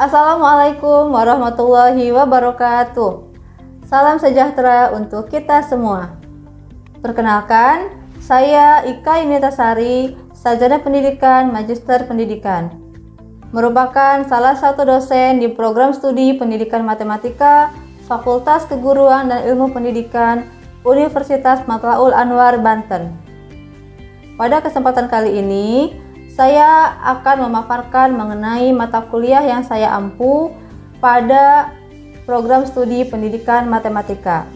Assalamualaikum warahmatullahi wabarakatuh. Salam sejahtera untuk kita semua. Perkenalkan, saya Ika Yunitasari, Sarjana Pendidikan Magister Pendidikan. Merupakan salah satu dosen di program studi Pendidikan Matematika, Fakultas Keguruan dan Ilmu Pendidikan, Universitas Matlaul Anwar, Banten. Pada kesempatan kali ini, saya akan memaparkan mengenai mata kuliah yang saya ampu pada program studi Pendidikan Matematika.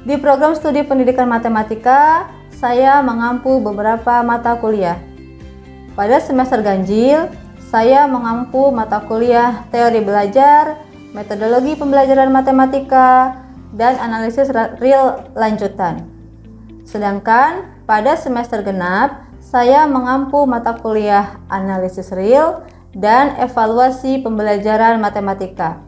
Di program studi Pendidikan Matematika, saya mengampu beberapa mata kuliah. Pada semester ganjil, saya mengampu mata kuliah teori belajar, metodologi pembelajaran matematika, dan analisis real lanjutan. Sedangkan pada semester genap, saya mengampu mata kuliah analisis real dan evaluasi pembelajaran matematika.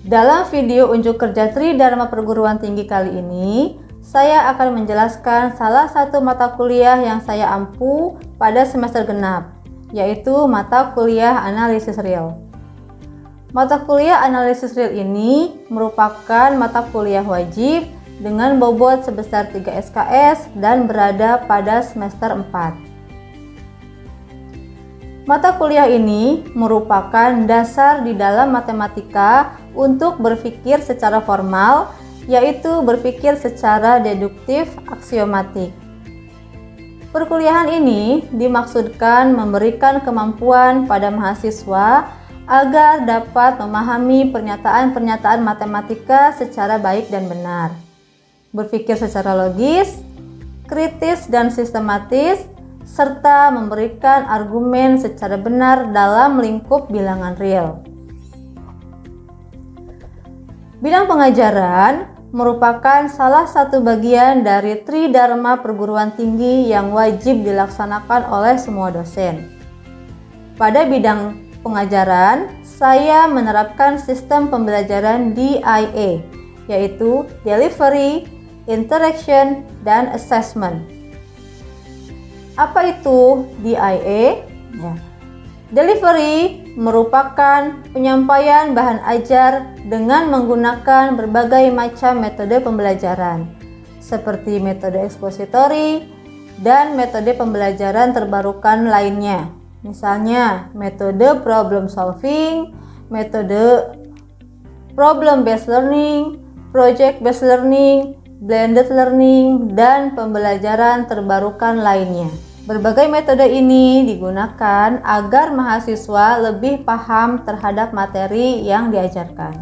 Dalam video unjuk kerja Tridharma Perguruan Tinggi kali ini, saya akan menjelaskan salah satu mata kuliah yang saya ampu pada semester genap, yaitu mata kuliah analisis real. Mata kuliah analisis real ini merupakan mata kuliah wajib dengan bobot sebesar 3 SKS dan berada pada semester 4. Mata kuliah ini merupakan dasar di dalam matematika untuk berpikir secara formal, yaitu berpikir secara deduktif aksiomatik. Perkuliahan ini dimaksudkan memberikan kemampuan pada mahasiswa agar dapat memahami pernyataan-pernyataan matematika secara baik dan benar, berpikir secara logis, kritis dan sistematis, serta memberikan argumen secara benar dalam lingkup bilangan real. Bidang pengajaran merupakan salah satu bagian dari Tridharma Perguruan Tinggi yang wajib dilaksanakan oleh semua dosen. Pada bidang pengajaran, saya menerapkan sistem pembelajaran DIA, yaitu Delivery, Interaction, dan Assessment. Apa itu DIA? Delivery merupakan penyampaian bahan ajar dengan menggunakan berbagai macam metode pembelajaran, seperti metode ekspositori dan metode pembelajaran terbarukan lainnya. Misalnya, metode problem solving, metode problem based learning, project based learning, blended learning, dan pembelajaran terbarukan lainnya. Berbagai metode ini digunakan agar mahasiswa lebih paham terhadap materi yang diajarkan.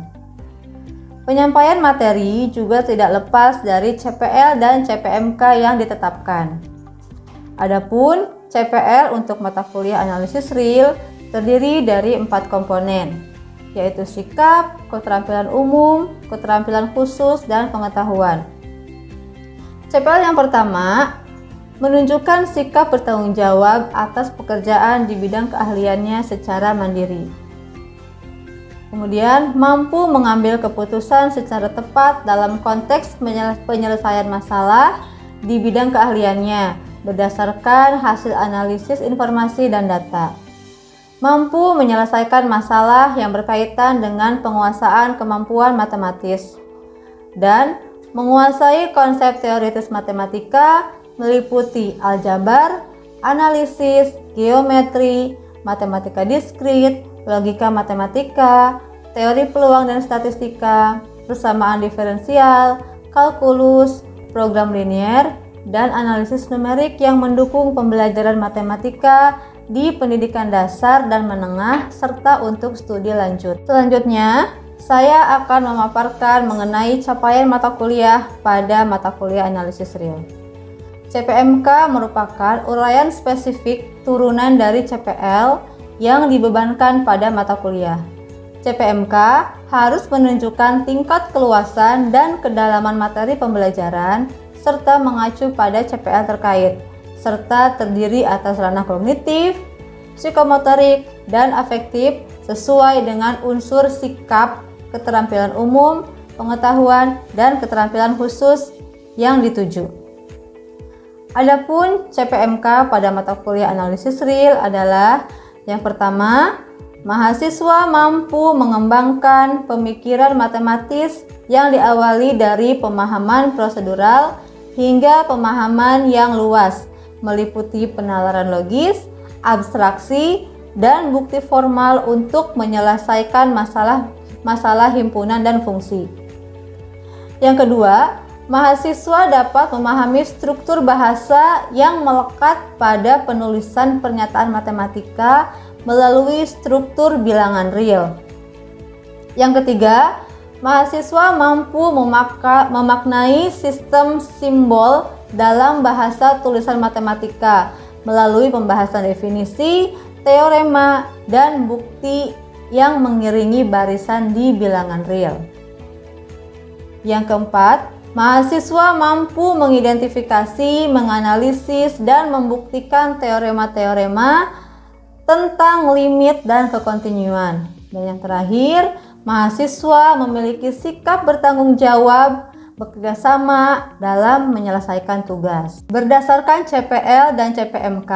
Penyampaian materi juga tidak lepas dari CPL dan CPMK yang ditetapkan. Adapun CPL untuk mata kuliah analisis real terdiri dari 4 komponen, yaitu sikap, keterampilan umum, keterampilan khusus, dan pengetahuan. CPL yang pertama menunjukkan sikap bertanggung jawab atas pekerjaan di bidang keahliannya secara mandiri. Kemudian, mampu mengambil keputusan secara tepat dalam konteks penyelesaian masalah di bidang keahliannya berdasarkan hasil analisis informasi dan data. Mampu menyelesaikan masalah yang berkaitan dengan penguasaan kemampuan matematis dan menguasai konsep teoritis matematika meliputi aljabar, analisis, geometri, matematika diskrit, logika matematika, teori peluang dan statistika, persamaan diferensial, kalkulus, program linier, dan analisis numerik yang mendukung pembelajaran matematika di pendidikan dasar dan menengah serta untuk studi lanjut. Selanjutnya, saya akan memaparkan mengenai capaian mata kuliah pada mata kuliah analisis real. CPMK merupakan uraian spesifik turunan dari CPL yang dibebankan pada mata kuliah. CPMK harus menunjukkan tingkat keluasan dan kedalaman materi pembelajaran serta mengacu pada CPL terkait, serta terdiri atas ranah kognitif, psikomotorik, dan afektif sesuai dengan unsur sikap, keterampilan umum, pengetahuan, dan keterampilan khusus yang dituju. Adapun CPMK pada mata kuliah analisis real adalah Yang pertama, mahasiswa mampu mengembangkan pemikiran matematis yang diawali dari pemahaman prosedural hingga pemahaman yang luas, meliputi penalaran logis, abstraksi, dan bukti formal untuk menyelesaikan masalah himpunan dan fungsi. Yang kedua, mahasiswa dapat memahami struktur bahasa yang melekat pada penulisan pernyataan matematika melalui struktur bilangan real. Yang ketiga, mahasiswa mampu memaknai sistem simbol dalam bahasa tulisan matematika melalui pembahasan definisi, teorema, dan bukti yang mengiringi barisan di bilangan real. Yang keempat, mahasiswa mampu mengidentifikasi, menganalisis, dan membuktikan teorema-teorema tentang limit dan kekontinuan. Dan yang terakhir, mahasiswa memiliki sikap bertanggung jawab, bekerjasama dalam menyelesaikan tugas. Berdasarkan CPL dan CPMK,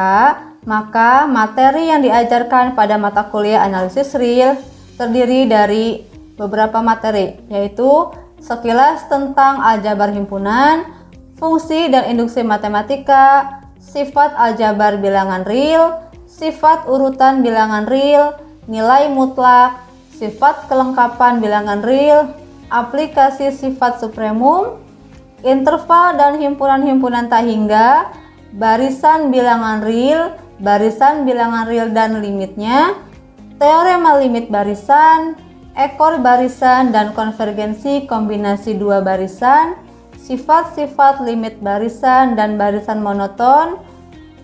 maka materi yang diajarkan pada mata kuliah analisis real terdiri dari beberapa materi, yaitu sekilas tentang aljabar himpunan, fungsi dan induksi matematika, sifat aljabar bilangan real, sifat urutan bilangan real, nilai mutlak, sifat kelengkapan bilangan real, aplikasi sifat supremum, interval dan himpunan-himpunan tak hingga, barisan bilangan real dan limitnya, teorema limit barisan, ekor barisan dan konvergensi kombinasi dua barisan, sifat-sifat limit barisan dan barisan monoton,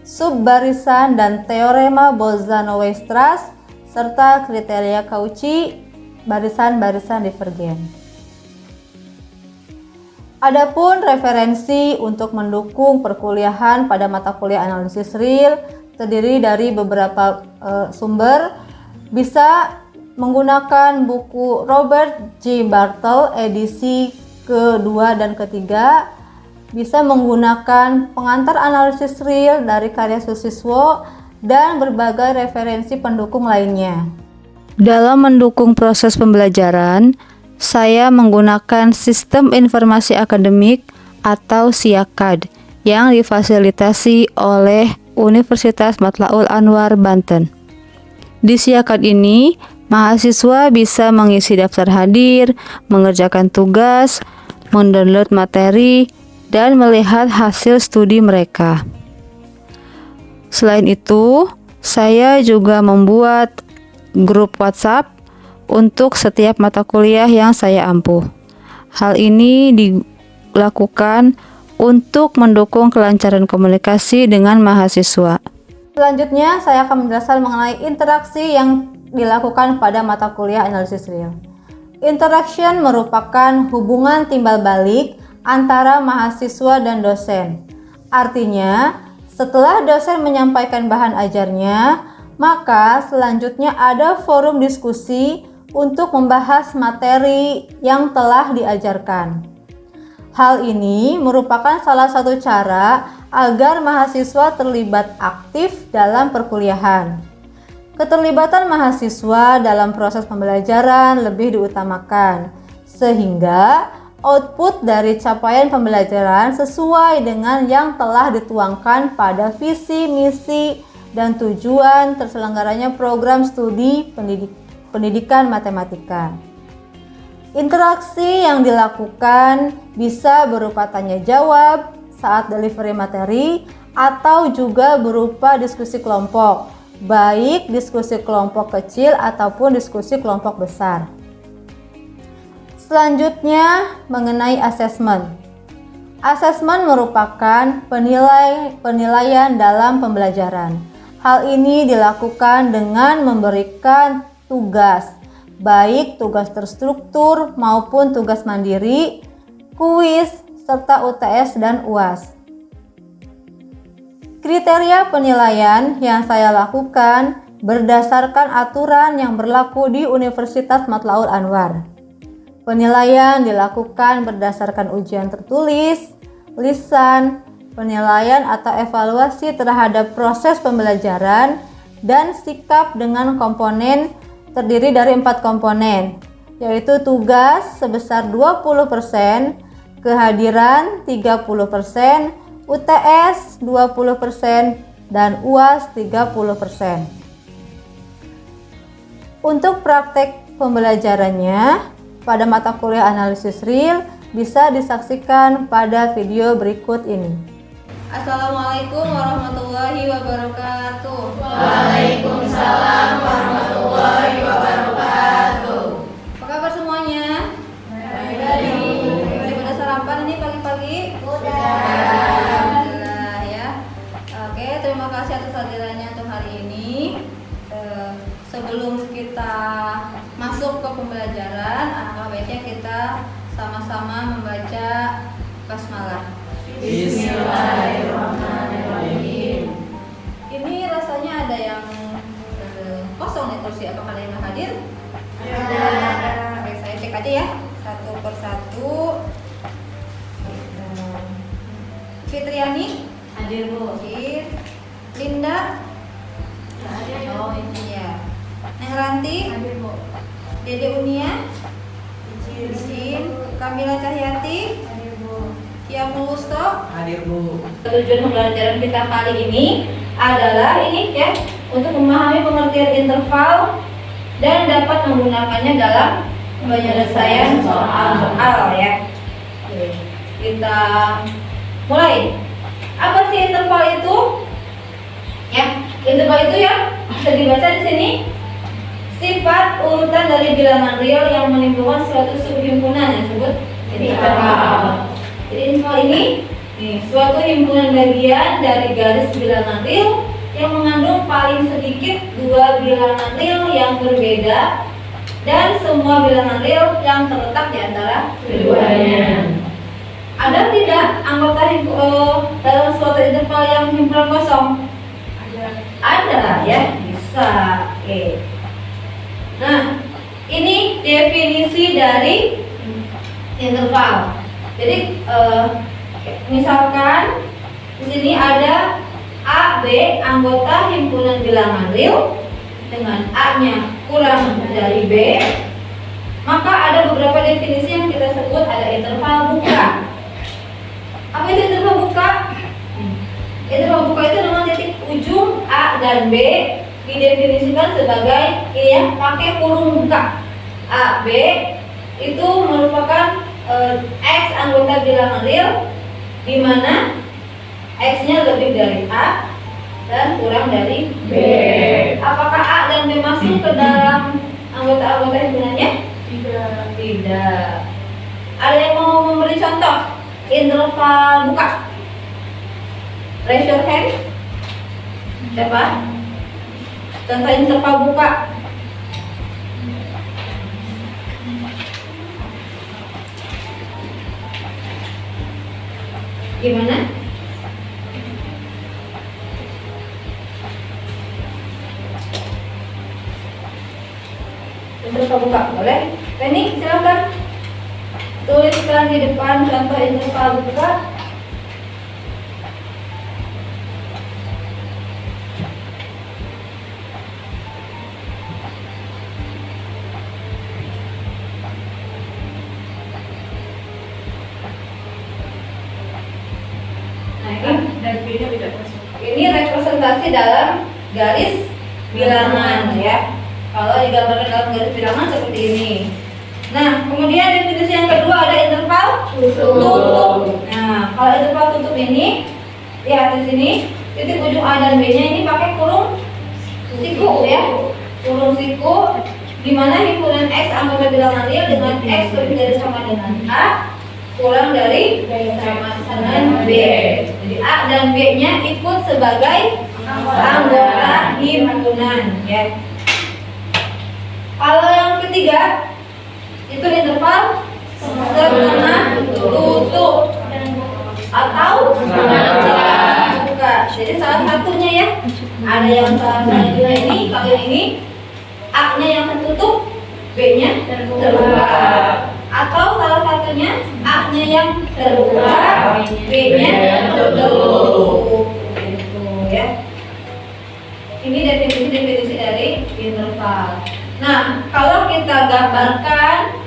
subbarisan dan teorema Bolzano-Weierstrass, serta kriteria Cauchy, barisan-barisan divergen. Adapun referensi untuk mendukung perkuliahan pada mata kuliah analisis real terdiri dari beberapa sumber, bisa menggunakan buku Robert J. Bartle edisi kedua dan ketiga, bisa menggunakan pengantar analisis real dari karya Susiswo, dan berbagai referensi pendukung lainnya. Dalam mendukung proses pembelajaran, saya menggunakan Sistem Informasi Akademik atau SIAKAD yang difasilitasi oleh Universitas Matlaul Anwar, Banten. Di SIAKAD ini, mahasiswa bisa mengisi daftar hadir, mengerjakan tugas, mendownload materi, dan melihat hasil studi mereka. Selain itu, saya juga membuat grup WhatsApp untuk setiap mata kuliah yang saya ampuh. Hal ini dilakukan untuk mendukung kelancaran komunikasi dengan mahasiswa. Selanjutnya, saya akan menjelaskan mengenai interaksi yang dilakukan pada mata kuliah analisis real. Interaction merupakan hubungan timbal balik antara mahasiswa dan dosen. Artinya, setelah dosen menyampaikan bahan ajarnya, maka selanjutnya ada forum diskusi untuk membahas materi yang telah diajarkan. Hal ini merupakan salah satu cara agar mahasiswa terlibat aktif dalam perkuliahan. Keterlibatan mahasiswa dalam proses pembelajaran lebih diutamakan, sehingga output dari capaian pembelajaran sesuai dengan yang telah dituangkan pada visi, misi, dan tujuan terselenggaranya program studi pendidikan matematika. Interaksi yang dilakukan bisa berupa tanya jawab saat delivery materi atau juga berupa diskusi kelompok, baik diskusi kelompok kecil ataupun diskusi kelompok besar. Selanjutnya mengenai asesmen. Asesmen merupakan penilaian dalam pembelajaran. Hal ini dilakukan dengan memberikan tugas, baik tugas terstruktur maupun tugas mandiri, kuis, serta UTS dan UAS. Kriteria penilaian yang saya lakukan berdasarkan aturan yang berlaku di Universitas Matlaul Anwar. Penilaian dilakukan berdasarkan ujian tertulis, lisan, penilaian atau evaluasi terhadap proses pembelajaran, dan sikap dengan komponen terdiri dari 4 komponen, yaitu tugas sebesar 20%, kehadiran 30%, UTS 20%, dan UAS 30%. Untuk praktek pembelajarannya pada mata kuliah analisis real bisa disaksikan pada video berikut ini. Assalamualaikum warahmatullahi wabarakatuh. Waalaikumsalam warahmatullahi wabarakatuh. Apa kabar semuanya? Baik. Udah pada sarapan ini pagi-pagi? Udah. Alhamdulillah ya. Oke, terima kasih atas hadirannya untuk hari ini. Sebelum kita masuk ke pembelajaran, alangkah baiknya kita sama-sama membaca basmalah. Bismillahirrahmanirrahim. Ini rasanya ada yang kosong nih kursi. Apakah ada yang nggak hadir? Ada. Oke, saya cek aja ya, satu persatu. Fitriani Hadir, Bu. hadir. Linda. Hadir. Oh ini ya. Neng Ranti. Hadir, Bu. Dede Unia. Izin. Izin. Kamila Cahyati. Hadir, Bu. Kia Mulusto. Hadir, Bu. Tujuan pembelajaran kita kali ini adalah ini ya, untuk memahami pengertian interval dan dapat menggunakannya dalam penyelesaian soal-soal ya. Oke, kita mulai. Apa sih interval itu? Ya, interval itu ya bisa dibaca di sini. Sifat urutan dari bilangan real yang menimbulkan suatu subhimpunan yang disebut interval. Jadi interval ini suatu himpunan bagian dari garis bilangan real yang mengandung paling sedikit dua bilangan real yang berbeda dan semua bilangan real yang terletak di antara keduanya. Ada tidak anggota dalam suatu interval yang himpunan kosong? Ada ya, bisa. Oke. Nah, ini definisi dari interval. Jadi misalkan di sini ada A, B anggota himpunan bilangan real dengan A-nya kurang dari B, maka ada beberapa definisi yang kita sebut ada interval buka. Apa itu interval buka? Interval buka itu dengan titik ujung A dan B didefinisikan sebagai ini ya, pakai kurung buka. A, B itu merupakan X anggota bilangan real di mana X-nya lebih dari A dan kurang dari B. Apakah A dan B masuk ke dalam anggota-anggota himpunannya? Tidak. Ada yang mau memberi contoh interval buka? Raise your hand. Siapa? Contoh interval buka. Gimana? Interval buka, boleh? Penny, silakan. Tuliskan di depan contoh interval buka. Ini representasi dalam garis bilangan ya. Kalau digambarkan dalam garis bilangan seperti ini. Nah, kemudian definisi yang kedua ada interval tutup. Nah, kalau interval tutup ini lihat di sini titik ujung A dan B-nya ini pakai kurung siku ya. Kurung siku di mana himpunan X anggota bilangan real dengan X lebih dari sama dengan A kurang dari sama dengan B. Jadi A dan B-nya ikut sebagai anggota himpunan ya. Kalau yang ketiga itu interval setengah tutup atau setengah buka. Jadi salah satunya ya. Ada yang salah satunya ini, kalau yang ini A-nya yang tertutup, B-nya terbuka. Atau salah satunya A-nya yang terbuka, B-nya tertutup. Gitu ya. Ini definisi dari interval. Nah, kalau kita gambarkan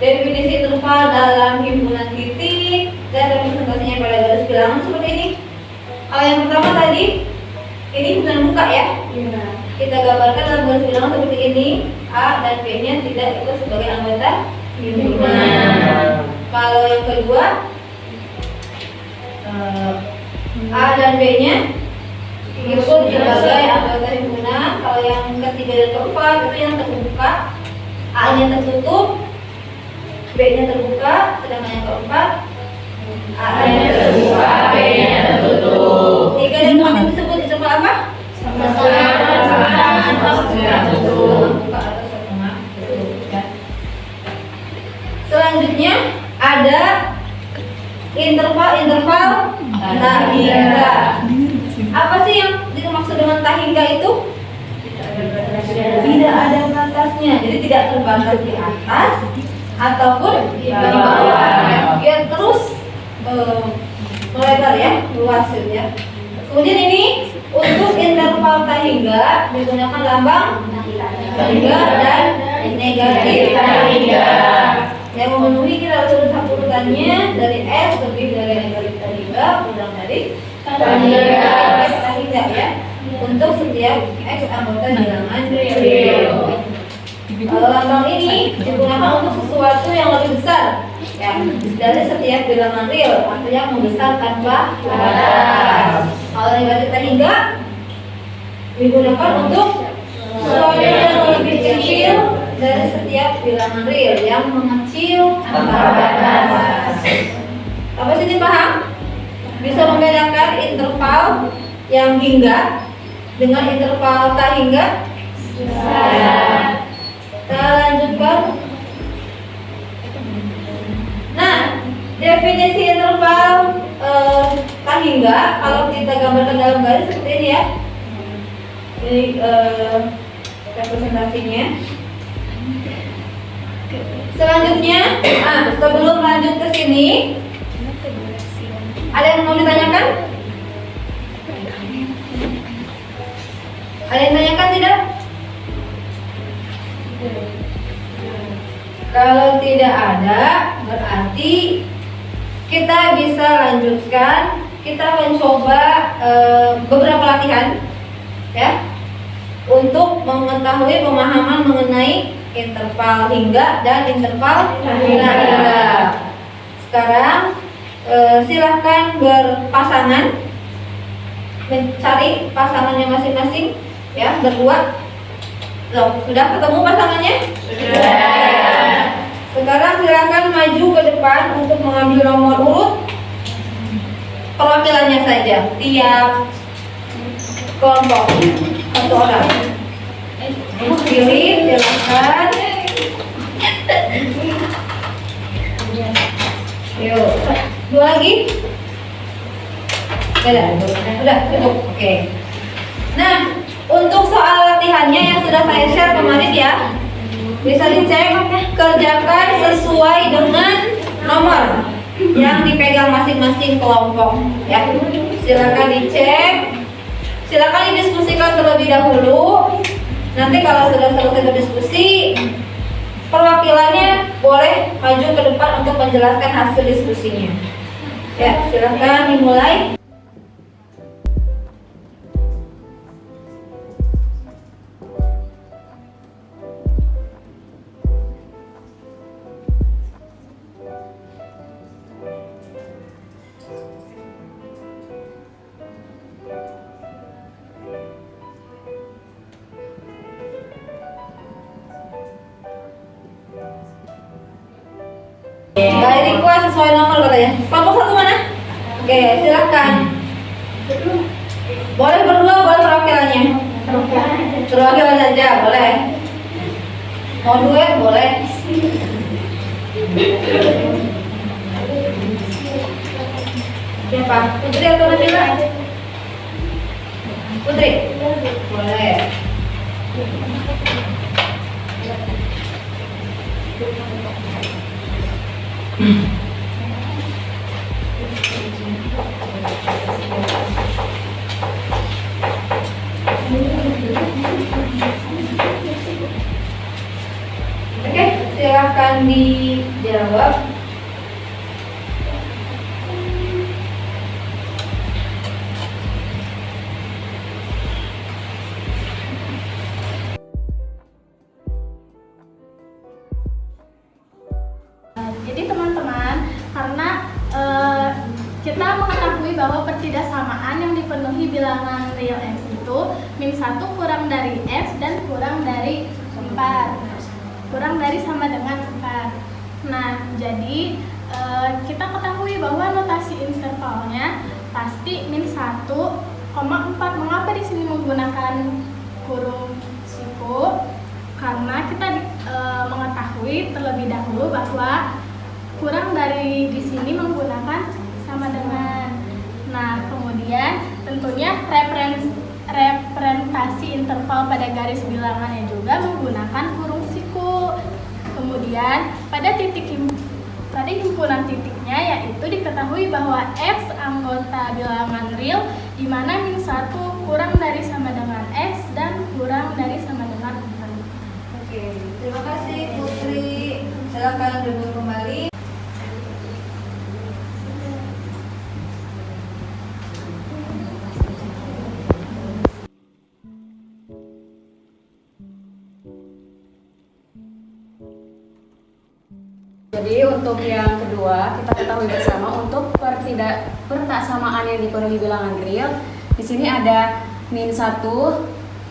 definisi interval dalam himpunan titik dan representasinya pada garis bilangan seperti ini. Kalau yang pertama tadi, ini himpunan buka ya. Kita gambarkan dalam garis bilangan seperti ini. A dan B-nya tidak ikut sebagai anggota himpunan. Kalau yang kedua, A dan B-nya ikut sebagai anggota himpunan. Kalau yang ketiga dan keempat itu yang terbuka, A-nya tertutup, B-nya terbuka, sedangkan yang keempat A-nya terbuka, B-nya tertutup. Tiga dan keempat itu disebut interval apa? Selanjutnya ada interval tahingga. Apa sih yang dimaksud dengan tahingga itu? Tidak ada batasnya, jadi tidak terbatas di atas ataupun di bawah. Dia terus melebar ya, luas ya. Kemudian ini untuk interval tahingga digunakan lambang tahingga dan negatif tahingga yang memenuhi kira urutannya dari S lebih dari negatif tahingga kurang dari tahingga ya untuk setiap X anggota bilangan real. Lambang ini digunakan untuk sesuatu yang lebih besar ya dari setiap bilangan real, artinya membesar tanpa batas. Kalau negatif tahingga digunakan untuk sesuatu yang lebih kecil dari setiap bilangan real yang mengecil tanpa batas. Apa sih dipaham? Bisa membedakan interval yang hingga dengan interval tahingga? Kita lanjutkan. Nah, definisi interval tahingga kalau kita gambarkan dalam garis seperti ini ya. Ini representasinya. Selanjutnya, sebelum lanjut ke sini, ada yang mau ditanyakan? Ada yang tanyakan tidak? Kalau tidak ada, berarti kita bisa lanjutkan. Kita mencoba beberapa latihan, ya, untuk mengetahui pemahaman mengenai interval hingga dan interval tahingga. Sekarang silahkan berpasangan, mencari pasangannya masing-masing, ya, berdua. Loh, sudah ketemu pasangannya? Sudah. Sekarang silakan maju ke depan untuk mengambil nomor urut perwakilannya saja tiap kelompok satu orang. Pilih, silakan. Yuk, dua lagi. Sudah cukup. Oke. Nah, untuk soal latihannya yang sudah saya share kemarin ya, bisa dicek, kerjakan sesuai dengan nomor yang dipegang masing-masing kelompok ya. Silakan dicek, silakan didiskusikan terlebih dahulu. Nanti kalau sudah selesai berdiskusi, perwakilannya boleh maju ke depan untuk menjelaskan hasil diskusinya. Ya, silakan dimulai. Dari request sesuai nomor katanya. Kelompok satu mana? Oke, silakan. Boleh berdua, boleh perwakilannya. Perwakilan saja, boleh. Mau duet, boleh. Siapa? Putri atau Nabila? Putri? Boleh. Silakan dijawab. Jadi teman-teman, karena kita mengetahui bahwa pertidaksamaan yang dipenuhi bilangan real X itu -1 kurang dari X dan kurang dari 4, kurang dari sama dengan 4. Nah, jadi kita ketahui bahwa notasi intervalnya pasti -1,4. Mengapa di sini menggunakan kurung siku? Karena kita mengetahui terlebih dahulu bahwa kurang dari di sini menggunakan sama dengan. Nah, kemudian tentunya representasi interval pada garis bilangannya juga menggunakan kurung siku. Kemudian pada himpunan titiknya yaitu diketahui bahwa X anggota bilangan real di mana -1 kurang dari sama dengan X dan kurang dari sama dengan 4. Oke, terima kasih Putri. Silakan duduk kembali. Jadi untuk yang kedua kita ketahui bersama untuk pertaksamaan yang dipenuhi bilangan real. Di sini ada -1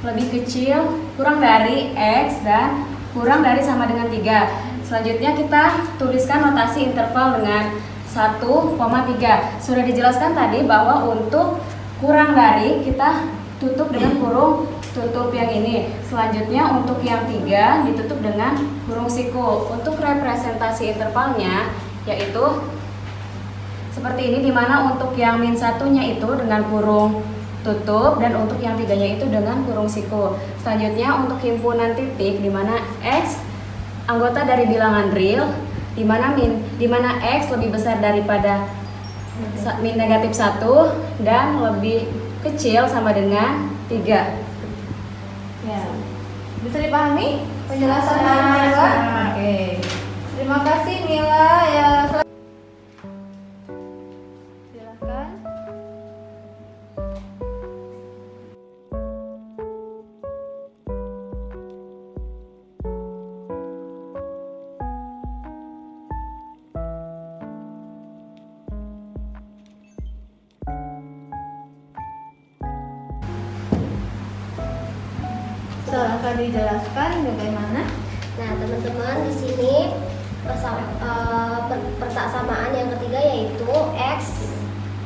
lebih kecil kurang dari X dan kurang dari sama dengan 3. Selanjutnya kita tuliskan notasi interval dengan 1,3. Sudah dijelaskan tadi bahwa untuk kurang dari kita tutup dengan kurung tutup yang ini. Selanjutnya untuk yang 3 ditutup dengan kurung siku. Untuk representasi intervalnya yaitu seperti ini, dimana untuk yang -1-nya itu dengan kurung tutup dan untuk yang 3-nya itu dengan kurung siku. Selanjutnya untuk himpunan titik dimana X anggota dari bilangan real dimana X lebih besar daripada -1 dan lebih kecil sama dengan 3. Ya, bisa dipahami penjelasan dari Mila? Oke, terima kasih Mila. Ya, silakan. Silakan dijelaskan bagaimana? Nah, teman-teman, di sini pertaksamaan yang ketiga yaitu X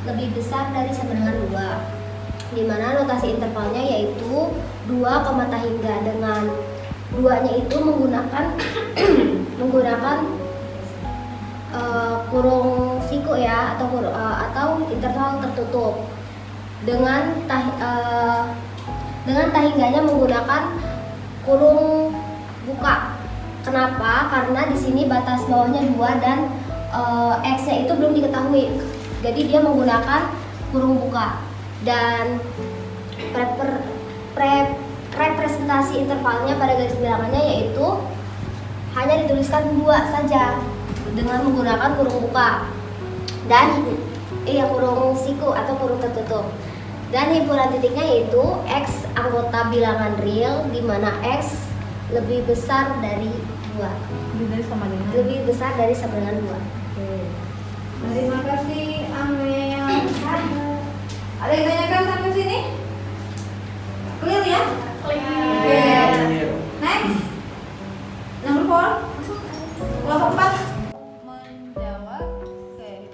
lebih besar dari sama dengan 2, di mana notasi intervalnya yaitu 2, koma hingga. Dengan 2-nya itu menggunakan kurung siku ya, atau interval tertutup. Dengan tahingganya menggunakan kurung buka. Kenapa? Karena di sini batas bawahnya 2 dan X-nya itu belum diketahui. Jadi dia menggunakan kurung buka. Dan representasi intervalnya pada garis bilangannya yaitu hanya dituliskan 2 saja dengan menggunakan kurung buka dan kurung siku atau kurung tertutup. Dan himpunan titiknya yaitu X anggota bilangan real di mana X lebih besar dari 2. Lebih besar dari sama dengan 2. Oke. Terima kasih Amel. Ada yang tanyakan sampai sini? Clear ya? Clear. Next. Nomor 4. Kelompok 4. Menjawab. Oke.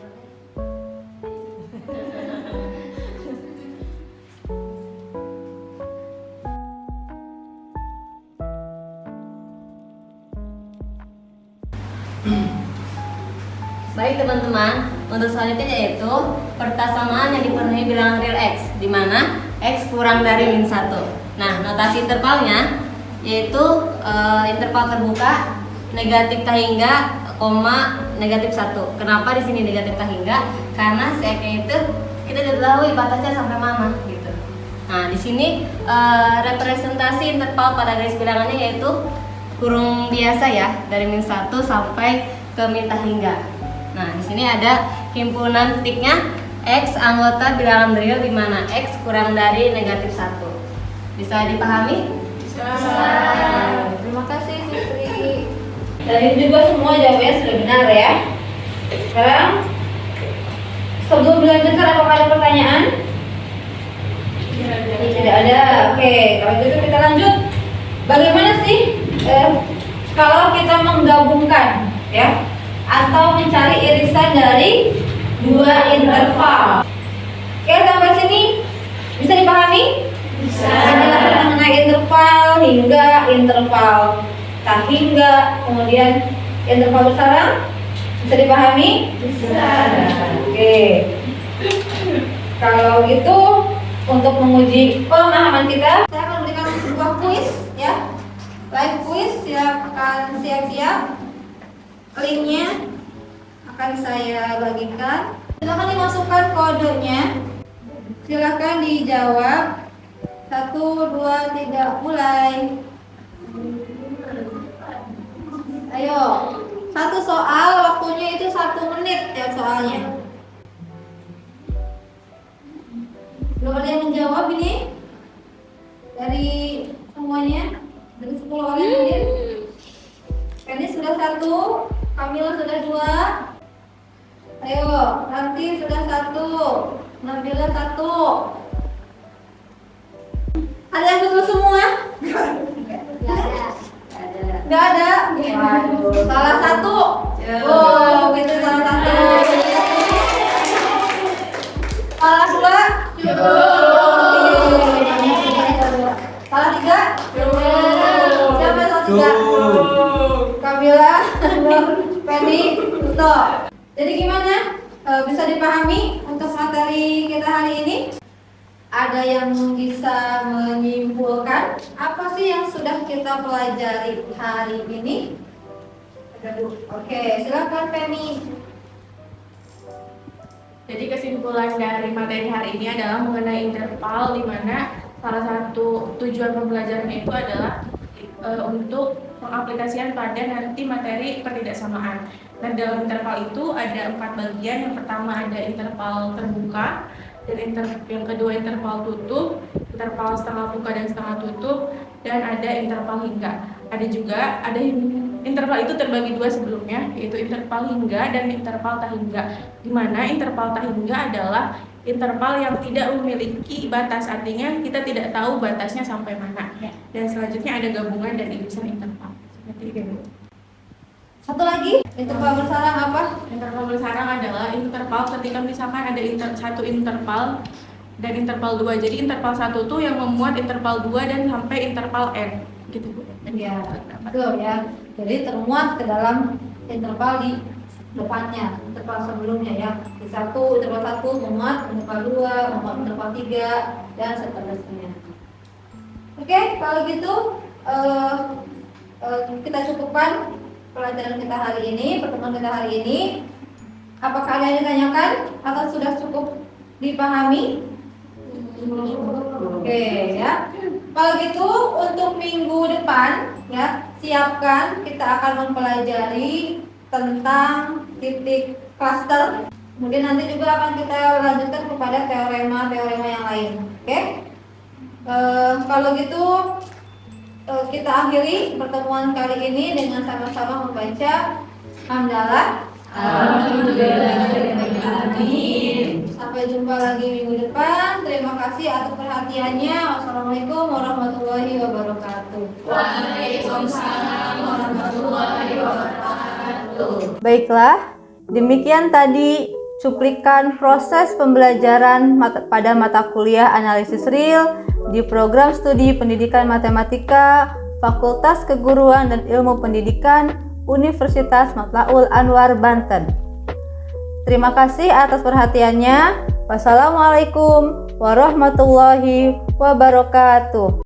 Baik teman-teman, untuk selanjutnya yaitu pertaksamaan yang dipenuhi bilangan real X, di mana X kurang dari -1. Nah, notasi intervalnya yaitu interval terbuka negatif tahingga, -1. Kenapa di sini negatif tahingga? Karena si X-nya itu kita tidak tahu batasnya sampai mana gitu. Nah, di sini representasi interval pada garis bilangannya yaitu kurung biasa ya, dari -1 sampai ke minta hingga. Nah, di sini ada himpunan titiknya X anggota bilangan real di mana X kurang dari -1. Bisa dipahami? Bisa. Terima kasih Fitri. Dari juga semua jawabannya sudah benar ya. Sekarang sebelum dilanjutkan apakah ada pertanyaan? Tidak ada. Oke, kalau gitu kita lanjut. Bagaimana sih kalau kita menggabungkan ya atau mencari irisan dari dua interval? Oke, sampai sini bisa dipahami? Bisa. Penjelasan mengenai interval hingga, interval tak hingga, kemudian interval bersarang bisa dipahami? Bisa. Oke. Kalau gitu untuk menguji pemahaman kita, saya akan berikan sebuah kuis ya. Live quiz, silakan siap-siap. Linknya akan saya bagikan. Silakan dimasukkan kodenya. Silakan dijawab. 1, 2, 3, mulai. Ayo, satu soal waktunya itu 1 menit ya soalnya. Belum ada yang menjawab ini dari semuanya, dari 10 orang yang hadir. Ini sudah 1, Kamila sudah 2. Ayo, Ranti sudah 1, Nabila 1. Ada yang betul semua? Nggak ada. Waduh, salah 1. Oh, itu salah 1. Salah 2. Salah 3. Siapa yang salah 3? Kamila, Nur, Penny, Tuto. Jadi gimana? Bisa dipahami untuk materi kita hari ini? Ada yang bisa menyimpulkan apa sih yang sudah kita pelajari hari ini? Oke, silakan Penny. Jadi kesimpulan dari materi hari ini adalah mengenai interval, di mana salah satu tujuan pembelajaran itu adalah untuk pengaplikasian pada nanti materi pertidaksamaan. Nah, dalam interval itu ada 4 bagian. Yang pertama ada interval terbuka, dan yang kedua interval tutup, interval setengah buka dan setengah tutup, dan ada interval hingga. Ada interval itu terbagi 2 sebelumnya, yaitu interval hingga dan interval tak hingga. Di mana interval tak hingga adalah interval yang tidak memiliki batas, artinya kita tidak tahu batasnya sampai mana. Dan selanjutnya ada gabungan dan irisan interval. Seperti itu. Satu lagi, interval bersarang apa? Interval bersarang adalah interval ketika misalkan ada satu interval dan interval 2. Jadi interval 1 tuh yang memuat interval 2 dan sampai interval n. Gitu Bu. Ya, betul ya. Jadi termuat ke dalam interval di depannya, interval sebelumnya ya. Di interval 1 memuat interval 2, memuat interval 3 dan seterusnya. Oke, kalau gitu kita cukupkan pelajaran kita hari ini, pertemuan kita hari ini. Apakah ada yang ditanyakan atau sudah cukup dipahami? Oke ya. Kalau gitu untuk minggu depan ya, siapkan kita akan mempelajari tentang titik cluster. Kemudian nanti juga akan kita lanjutkan kepada teorema yang lain. Oke? Kalau gitu kita akhiri pertemuan kali ini dengan sama-sama membaca hamdalah. Amin. Sampai jumpa lagi minggu depan. Terima kasih atas perhatiannya. Wassalamualaikum warahmatullahi wabarakatuh. Waalaikumsalam warahmatullahi wabarakatuh. Baiklah, demikian tadi cuplikan proses pembelajaran pada mata kuliah analisis real di program studi pendidikan matematika Fakultas Keguruan dan Ilmu Pendidikan Universitas Matlaul Anwar Banten. Terima kasih atas perhatiannya. Wassalamualaikum warahmatullahi wabarakatuh.